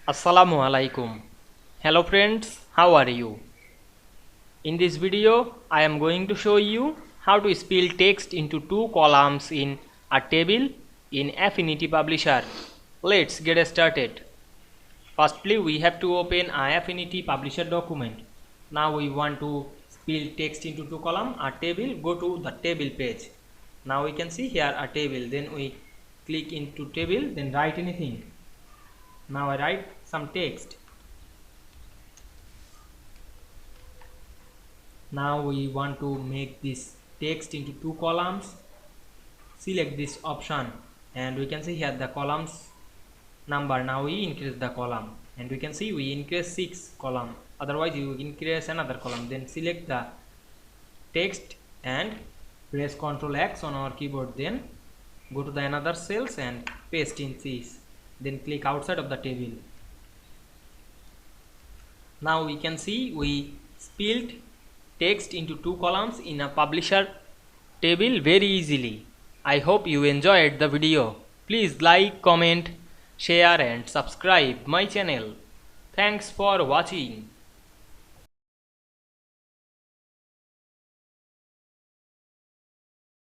Assalamu Walaikum. Hello friends, how are you? In this video, I am going to show you how to spill text into two columns in a table in Affinity Publisher. Let's get started. Firstly, we have to open a Affinity Publisher document. Now we want to spill text into two columns, a table, go to the table page. Now we can see here a table, then we click into table, then write anything. Now I write some text. Now we want to make this text into two columns. Select this option and we can see here the columns number. Now we increase the column and we can see we increase 6 column, otherwise you increase another column. Then select the text and press Ctrl X on our keyboard, then go to the another cells and paste in this, then click outside of the table. Now we can see we spilled text into two columns in a publisher table very easily. I hope you enjoyed the video. Please like, comment, share and subscribe my channel. Thanks for watching.